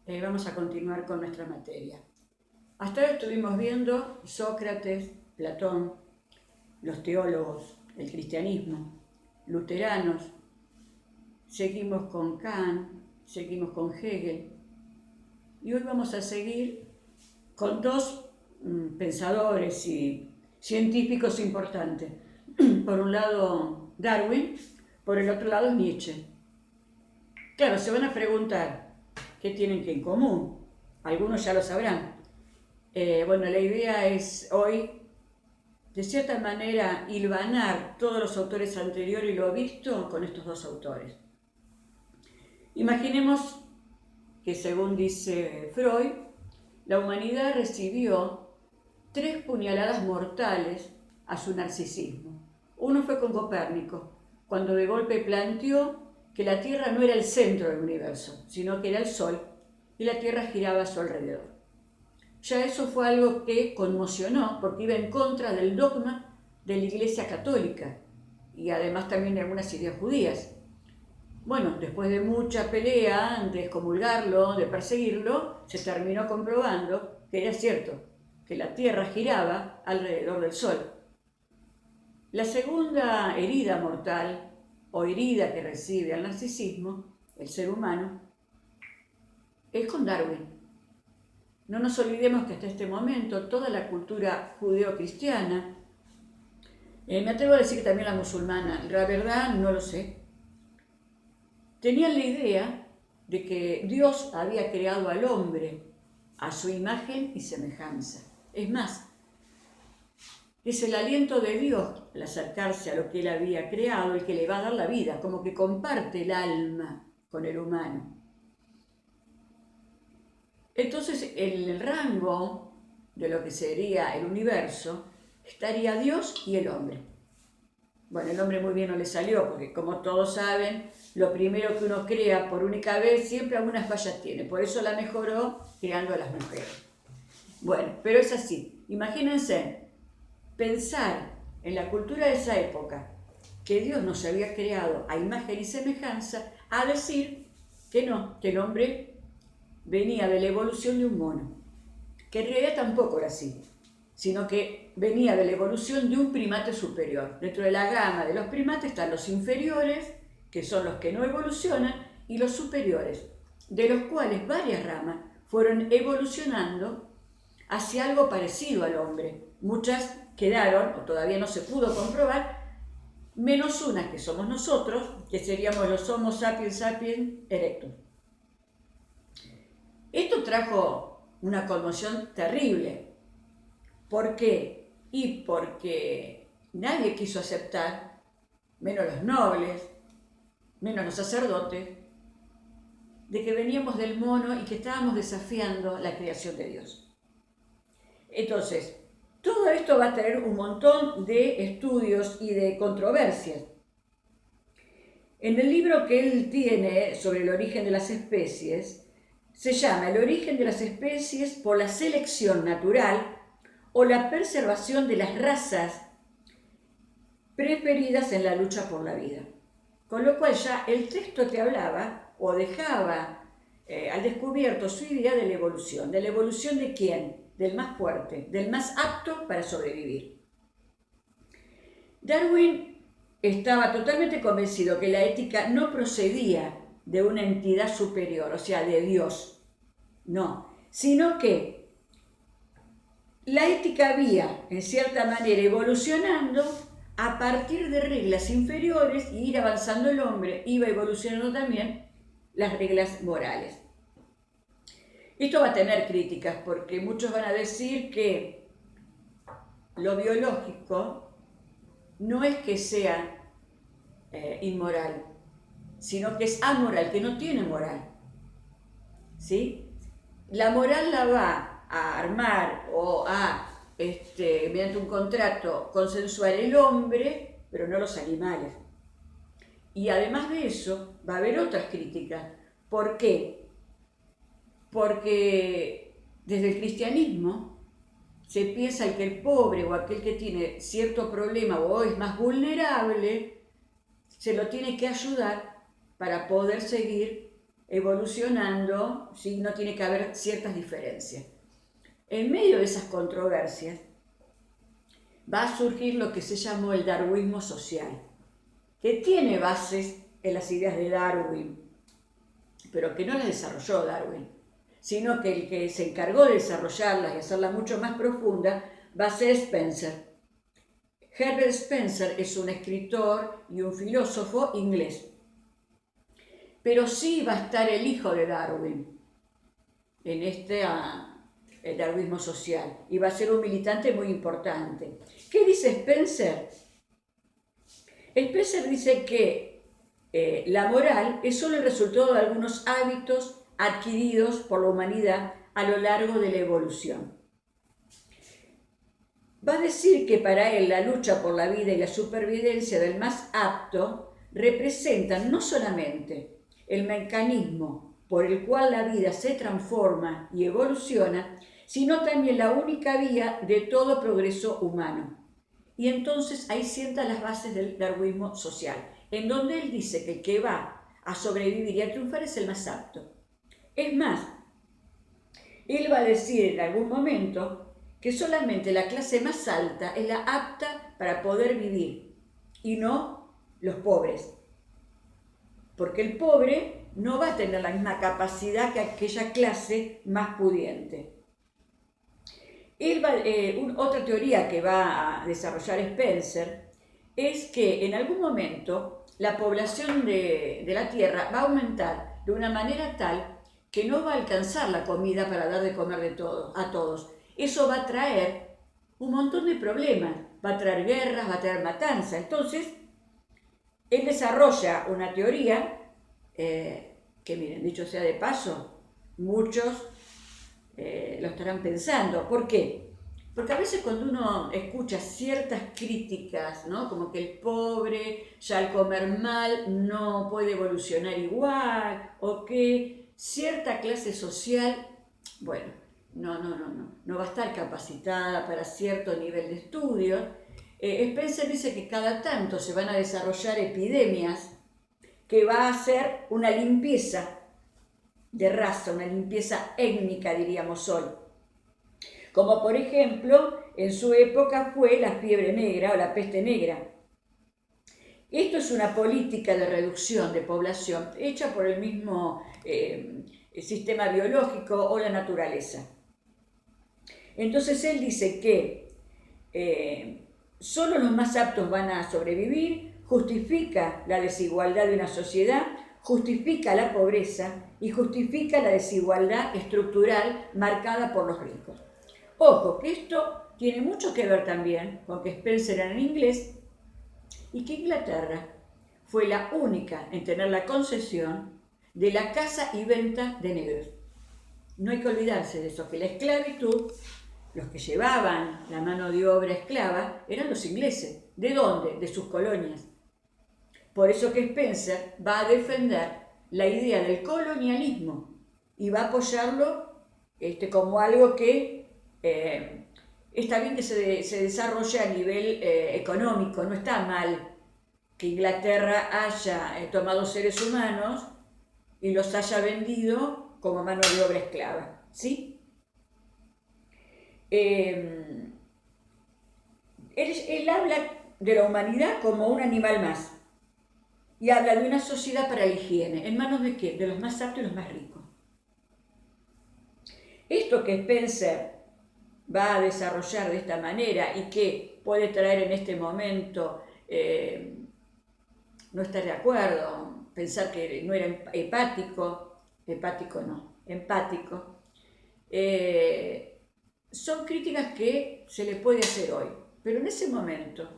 Vamos a continuar con nuestra materia. Hasta ahora estuvimos viendo Sócrates, Platón, los teólogos, el cristianismo, luteranos, seguimos con Kant, seguimos con Hegel, y hoy vamos a seguir con dos pensadores y científicos importantes. Por un lado Darwin, por el otro lado Nietzsche. Claro, se van a preguntar qué tienen que en común. Algunos ya lo sabrán. Bueno, la idea es hoy, de cierta manera, hilvanar todos los autores anteriores y lo visto con estos dos autores. Imaginemos que, según dice Freud, la humanidad recibió 3 puñaladas mortales a su narcisismo. Uno fue con Copérnico, cuando de golpe planteó que la Tierra no era el centro del universo, sino que era el Sol, y la Tierra giraba a su alrededor. Ya eso fue algo que conmocionó, porque iba en contra del dogma de la Iglesia Católica, y además también de algunas ideas judías. Bueno, después de mucha pelea, de excomulgarlo, de perseguirlo, se terminó comprobando que era cierto, que la Tierra giraba alrededor del Sol. La segunda herida mortal, o herida que recibe al narcisismo, el ser humano, es con Darwin. No nos olvidemos que hasta este momento toda la cultura judeo-cristiana, me atrevo a decir que también la musulmana, la verdad no lo sé, tenían la idea de que Dios había creado al hombre a su imagen y semejanza. Es más, es el aliento de Dios al acercarse a lo que Él había creado el que le va a dar la vida, como que comparte el alma con el humano. Entonces, en el rango de lo que sería el universo, estaría Dios y el hombre. Bueno, el hombre muy bien no le salió, porque como todos saben, lo primero que uno crea por única vez siempre algunas fallas tiene. Por eso la mejoró creando a las mujeres. Bueno, pero es así. Imagínense pensar en la cultura de esa época que Dios nos había creado a imagen y semejanza, a decir que no, que el hombre venía de la evolución de un mono, que en realidad tampoco era así, sino que venía de la evolución de un primate superior. Dentro de la gama de los primates están los inferiores, que son los que no evolucionan, y los superiores, de los cuales varias ramas fueron evolucionando hacia algo parecido al hombre. Muchas quedaron, o todavía no se pudo comprobar, menos unas que somos nosotros, que seríamos los Homo sapiens sapiens erectus. Esto trajo una conmoción terrible. ¿Por qué? Y porque nadie quiso aceptar, menos los nobles, menos los sacerdotes, de que veníamos del mono y que estábamos desafiando la creación de Dios. Entonces, todo esto va a tener un montón de estudios y de controversias. En el libro que él tiene sobre el origen de las especies, se llama El origen de las especies por la selección natural o la preservación de las razas preferidas en la lucha por la vida. Con lo cual ya el texto te hablaba o dejaba al descubierto su idea de la evolución. ¿De la evolución de quién? Del más fuerte, del más apto para sobrevivir. Darwin estaba totalmente convencido que la ética no procedía de una entidad superior, o sea, de Dios, no, sino que la ética había, en cierta manera, evolucionando a partir de reglas inferiores y ir avanzando el hombre, iba evolucionando también las reglas morales. Esto va a tener críticas porque muchos van a decir que lo biológico no es que sea inmoral, sino que es amoral, que no tiene moral. ¿Sí? La moral la va a armar o a, mediante un contrato, consensuar el hombre, pero no los animales. Y además de eso, va a haber otras críticas. ¿Por qué? Porque desde el cristianismo se piensa que el pobre o aquel que tiene cierto problema o es más vulnerable, se lo tiene que ayudar para poder seguir evolucionando, ¿sí? No tiene que haber ciertas diferencias. En medio de esas controversias va a surgir lo que se llamó el darwinismo social, que tiene bases en las ideas de Darwin, pero que no las desarrolló Darwin, sino que el que se encargó de desarrollarlas y hacerlas mucho más profundas va a ser Spencer. Herbert Spencer es un escritor y un filósofo inglés, pero sí va a estar el hijo de Darwin en este el darwinismo social, y va a ser un militante muy importante. ¿Qué dice Spencer? Spencer dice que la moral es solo el resultado de algunos hábitos adquiridos por la humanidad a lo largo de la evolución. Va a decir que para él la lucha por la vida y la supervivencia del más apto representan no solamente el mecanismo por el cual la vida se transforma y evoluciona, sino también la única vía de todo progreso humano. Y entonces ahí sienta las bases del darwinismo social, en donde él dice que el que va a sobrevivir y a triunfar es el más apto. Es más, él va a decir en algún momento que solamente la clase más alta es la apta para poder vivir y no los pobres. Porque el pobre no va a tener la misma capacidad que aquella clase más pudiente. Otra teoría que va a desarrollar Spencer es que en algún momento la población de la Tierra va a aumentar de una manera tal que no va a alcanzar la comida para dar de comer a todos. Eso va a traer un montón de problemas, va a traer guerras, va a traer matanzas. Entonces, él desarrolla una teoría que, miren, dicho sea de paso, muchos lo estarán pensando. ¿Por qué? Porque a veces cuando uno escucha ciertas críticas, ¿no? Como que el pobre ya al comer mal no puede evolucionar igual, o que cierta clase social, bueno, no va a estar capacitada para cierto nivel de estudio. Spencer dice que cada tanto se van a desarrollar epidemias que va a hacer una limpieza de raza, una limpieza étnica, diríamos hoy. Como por ejemplo, en su época fue la fiebre negra o la peste negra. Esto es una política de reducción de población hecha por el mismo sistema biológico o la naturaleza. Entonces él dice que solo los más aptos van a sobrevivir, justifica la desigualdad de una sociedad, justifica la pobreza y justifica la desigualdad estructural marcada por los ricos. Ojo, que esto tiene mucho que ver también con que Spencer era en inglés y que Inglaterra fue la única en tener la concesión de la caza y venta de negros. No hay que olvidarse de eso, que la esclavitud, los que llevaban la mano de obra esclava, eran los ingleses. ¿De dónde? De sus colonias. Por eso que Spencer va a defender la idea del colonialismo y va a apoyarlo como algo que está bien que se desarrolle a nivel económico, no está mal que Inglaterra haya tomado seres humanos y los haya vendido como mano de obra esclava, ¿sí? Él habla de la humanidad como un animal más y habla de una sociedad para la higiene. ¿En manos de qué? De los más aptos y los más ricos. Esto que Spencer va a desarrollar de esta manera y que puede traer en este momento no estar de acuerdo, pensar que no era empático, son críticas que se le puede hacer hoy, pero en ese momento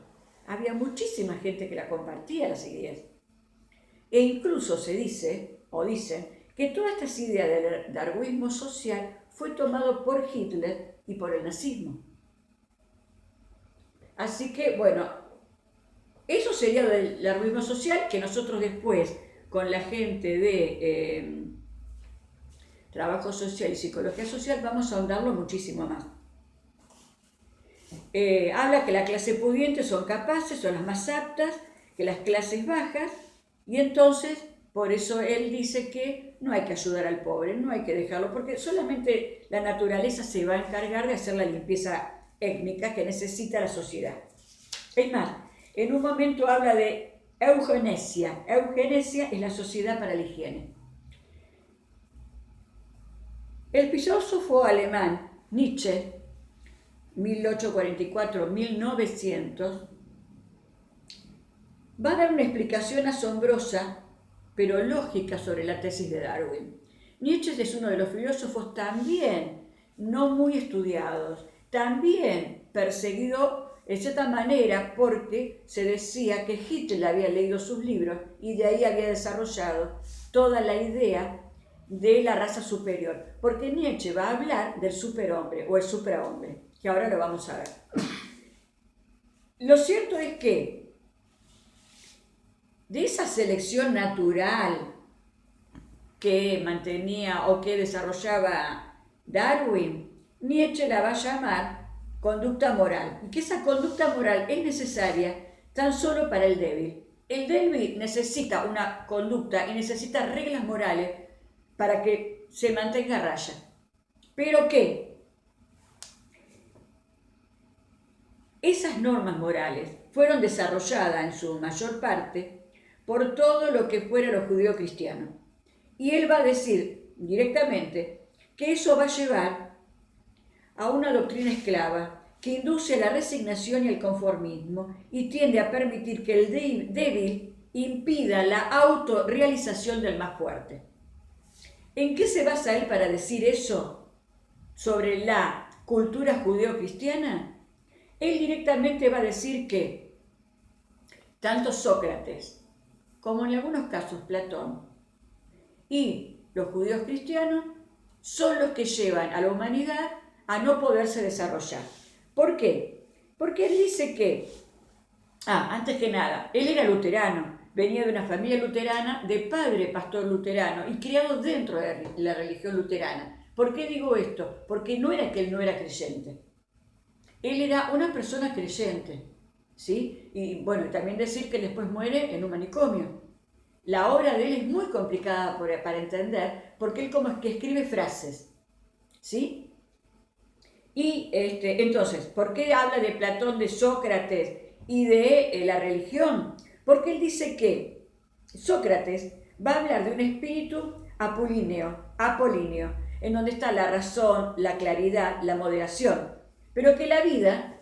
había muchísima gente que la compartía las ideas, e incluso se dice, o dicen, que todas estas ideas del darwinismo social fue tomado por Hitler y por el nazismo. Así que, bueno, eso sería del darwinismo social, que nosotros después, con la gente de trabajo social y psicología social, vamos a ahondarlo muchísimo más. Habla que la clase pudiente son capaces, son las más aptas, que las clases bajas, y entonces Por eso él dice que no hay que ayudar al pobre, no hay que dejarlo, porque solamente la naturaleza se va a encargar de hacer la limpieza étnica que necesita la sociedad. Es más, en un momento habla de eugenesia. Eugenesia es la sociedad para la higiene. El filósofo alemán Nietzsche, 1844-1900, va a dar una explicación asombrosa, pero lógica, sobre la tesis de Darwin. Nietzsche es uno de los filósofos también no muy estudiados, también perseguido de cierta manera porque se decía que Hitler había leído sus libros y de ahí había desarrollado toda la idea de la raza superior, porque Nietzsche va a hablar del superhombre o el suprahombre, que ahora lo vamos a ver. Lo cierto es que de esa selección natural que mantenía o que desarrollaba Darwin, Nietzsche la va a llamar conducta moral, y que esa conducta moral es necesaria tan solo para el débil. El débil necesita una conducta y necesita reglas morales para que se mantenga a raya. ¿Pero qué? Esas normas morales fueron desarrolladas en su mayor parte por todo lo que fuera lo judío-cristiano. Y él va a decir directamente que eso va a llevar a una doctrina esclava que induce a la resignación y el conformismo y tiende a permitir que el débil impida la autorrealización del más fuerte. ¿En qué se basa él para decir eso sobre la cultura judeo-cristiana? Él directamente va a decir que tanto Sócrates como en algunos casos Platón y los judíos cristianos son los que llevan a la humanidad a no poderse desarrollar. ¿Por qué? Porque él dice que, antes que nada, él era luterano, venía de una familia luterana, de padre pastor luterano y criado dentro de la religión luterana. ¿Por qué digo esto? Porque no era que él no era creyente. Él era una persona creyente, ¿sí? Y bueno, también decir que después muere en un manicomio. La obra de él es muy complicada para entender, porque él como es que escribe frases, ¿sí? Y entonces, ¿por qué habla de Platón, de Sócrates y de la religión? Porque él dice que Sócrates va a hablar de un espíritu apolíneo, en donde está la razón, la claridad, la moderación, pero que la vida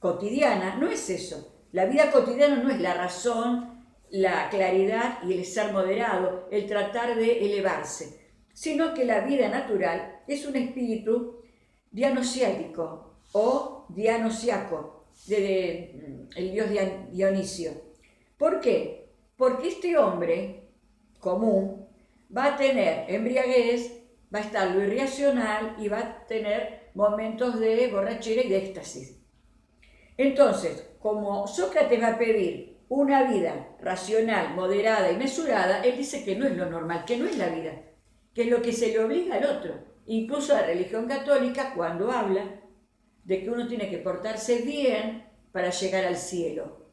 cotidiana no es eso. La vida cotidiana no es la razón, la claridad y el ser moderado, el tratar de elevarse, sino que la vida natural es un espíritu dionosiático o dionosiaco, el dios Dionisio. ¿Por qué? Porque este hombre común va a tener embriaguez, va a estar lo irracional y va a tener momentos de borrachera y de éxtasis. Entonces, como Sócrates va a pedir una vida racional, moderada y mesurada, él dice que no es lo normal, que no es la vida, que es lo que se le obliga al otro. Incluso la religión católica, cuando habla de que uno tiene que portarse bien para llegar al cielo.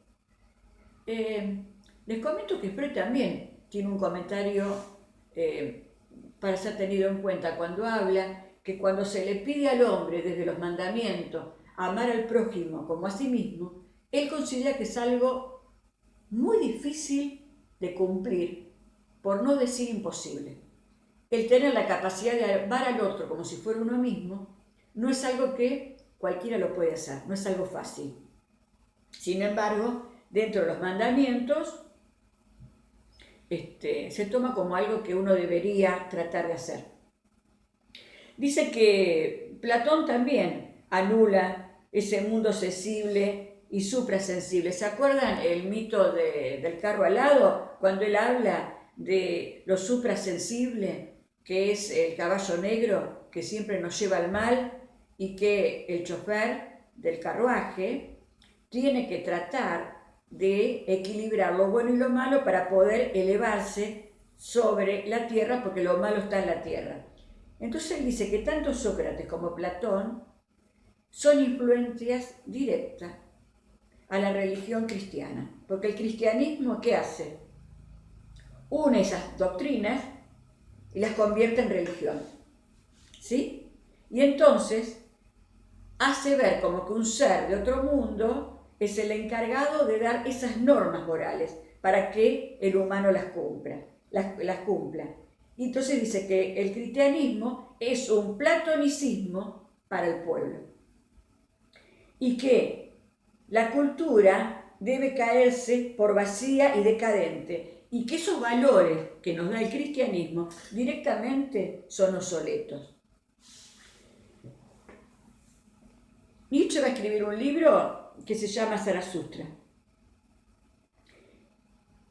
Les comento que Freud también tiene un comentario para ser tenido en cuenta cuando habla que cuando se le pide al hombre desde los mandamientos amar al prójimo como a sí mismo, él considera que es algo muy difícil de cumplir, por no decir imposible. El tener la capacidad de amar al otro como si fuera uno mismo no es algo que cualquiera lo puede hacer, no es algo fácil. Sin embargo, dentro de los mandamientos, se toma como algo que uno debería tratar de hacer. Dice que Platón también anula ese mundo sensible y suprasensible. ¿Se acuerdan el mito del carro alado? Cuando él habla de lo suprasensible, que es el caballo negro que siempre nos lleva al mal y que el chofer del carruaje tiene que tratar de equilibrar lo bueno y lo malo para poder elevarse sobre la tierra, porque lo malo está en la tierra. Entonces él dice que tanto Sócrates como Platón son influencias directas a la religión cristiana, porque el cristianismo, ¿qué hace? une esas doctrinas y las convierte en religión, ¿sí? Y entonces hace ver como que un ser de otro mundo es el encargado de dar esas normas morales para que el humano las cumpla. Y entonces dice que el cristianismo es un platonicismo para el pueblo y que la cultura debe caerse por vacía y decadente y que esos valores que nos da el cristianismo directamente son obsoletos. Nietzsche va a escribir un libro que se llama Zaratustra.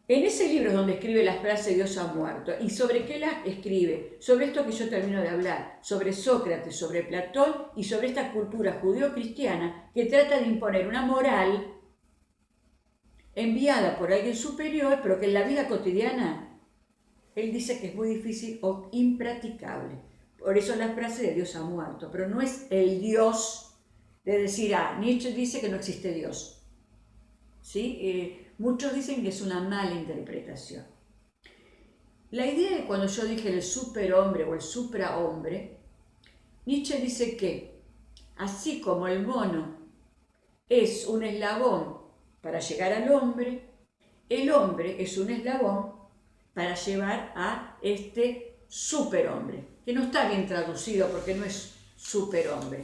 En ese libro es donde escribe las frases Dios ha muerto. ¿Y sobre qué las escribe? Sobre esto que yo termino de hablar, sobre Sócrates, sobre Platón y sobre esta cultura judeo-cristiana que trata de imponer una moral enviada por alguien superior, pero que en la vida cotidiana él dice que es muy difícil o impracticable. Por eso la frase de Dios ha muerto, pero no es el Dios de decir, Nietzsche dice que no existe Dios. ¿Sí? Muchos dicen que es una mala interpretación. La idea de cuando yo dije el superhombre o el suprahombre, Nietzsche dice que así como el mono es un eslabón para llegar al hombre, el hombre es un eslabón para llevar a este superhombre, que no está bien traducido porque no es superhombre.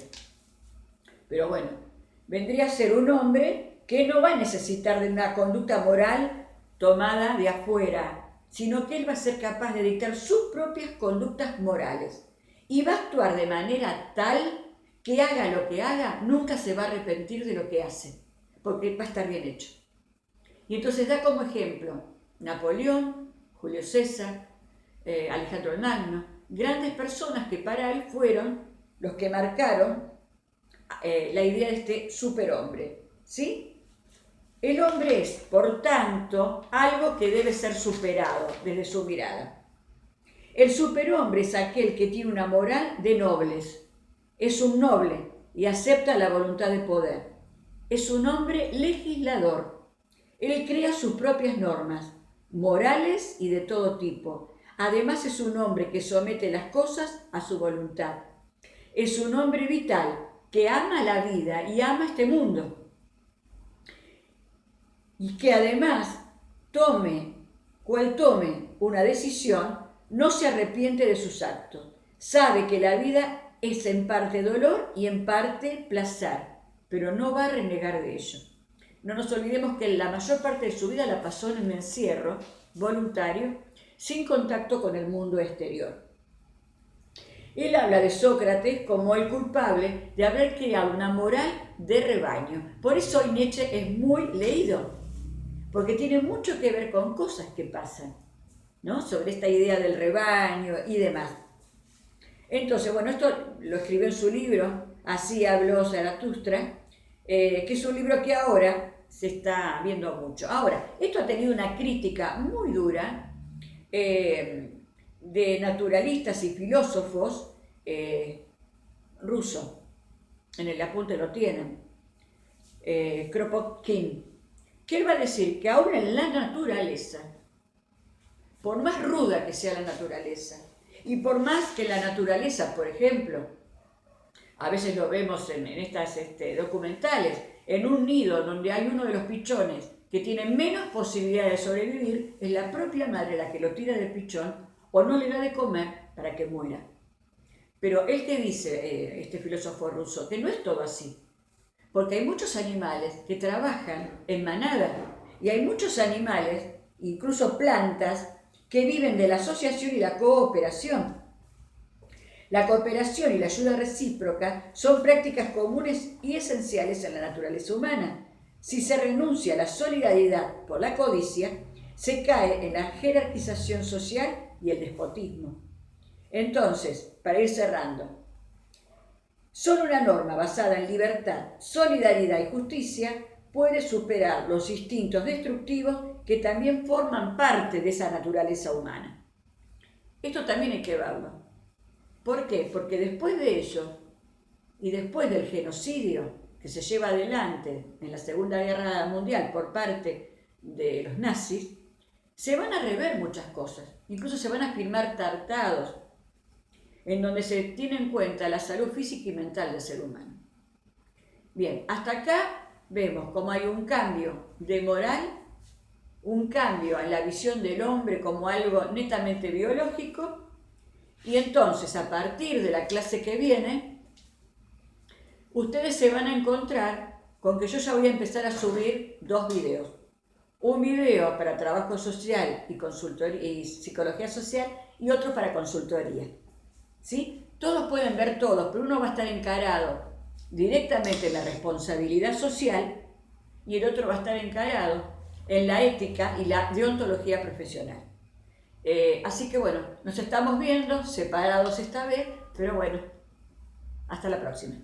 Pero bueno, vendría a ser un hombre que no va a necesitar de una conducta moral tomada de afuera, sino que él va a ser capaz de dictar sus propias conductas morales y va a actuar de manera tal que haga lo que haga, nunca se va a arrepentir de lo que hace, porque va a estar bien hecho. Y entonces da como ejemplo Napoleón, Julio César, Alejandro el Magno, grandes personas que para él fueron los que marcaron la idea de este superhombre, ¿sí? El hombre es, por tanto, algo que debe ser superado desde su mirada. El superhombre es aquel que tiene una moral de nobles. Es un noble y acepta la voluntad de poder. Es un hombre legislador. Él crea sus propias normas, morales y de todo tipo. Además es un hombre que somete las cosas a su voluntad. Es un hombre vital que ama la vida y ama este mundo. Y que además tome una decisión, no se arrepiente de sus actos. Sabe que la vida es en parte dolor y en parte placer, pero no va a renegar de ello. No nos olvidemos que la mayor parte de su vida la pasó en un encierro voluntario, sin contacto con el mundo exterior. Él habla de Sócrates como el culpable de haber creado una moral de rebaño. Por eso hoy Nietzsche es muy leído, porque tiene mucho que ver con cosas que pasan, ¿no? Sobre esta idea del rebaño y demás. Entonces, bueno, esto lo escribió en su libro, Así habló Zaratustra, que es un libro que ahora se está viendo mucho. Ahora, esto ha tenido una crítica muy dura de naturalistas y filósofos rusos. En el apunte lo tienen. Kropotkin, que él va a decir que ahora en la naturaleza, por más ruda que sea la naturaleza, y por más que la naturaleza, por ejemplo, a veces lo vemos en estas documentales, en un nido donde hay uno de los pichones que tiene menos posibilidad de sobrevivir, es la propia madre la que lo tira del pichón o no le da de comer para que muera. Pero él que dice, este filósofo ruso, que no es todo así. Porque hay muchos animales que trabajan en manada y hay muchos animales, incluso plantas, que viven de la asociación y la cooperación. La cooperación y la ayuda recíproca son prácticas comunes y esenciales en la naturaleza humana. Si se renuncia a la solidaridad por la codicia, se cae en la jerarquización social y el despotismo. Entonces, para ir cerrando, solo una norma basada en libertad, solidaridad y justicia puede superar los instintos destructivos que también forman parte de esa naturaleza humana. Esto también hay que verlo. ¿Por qué? Porque después de ello, y después del genocidio que se lleva adelante en la Segunda Guerra Mundial por parte de los nazis, se van a rever muchas cosas, incluso se van a firmar tratados en donde se tiene en cuenta la salud física y mental del ser humano. Bien, hasta acá vemos cómo hay un cambio de moral, un cambio en la visión del hombre como algo netamente biológico, y entonces a partir de la clase que viene, ustedes se van a encontrar con que yo ya voy a empezar a subir 2 videos. Un video para trabajo social y, consultoría, y psicología social, y otro para consultoría. ¿Sí? Todos pueden ver todos, pero uno va a estar encarado directamente en la responsabilidad social y el otro va a estar encarado en la ética y la deontología profesional. Así que bueno, nos estamos viendo separados esta vez, pero bueno, hasta la próxima.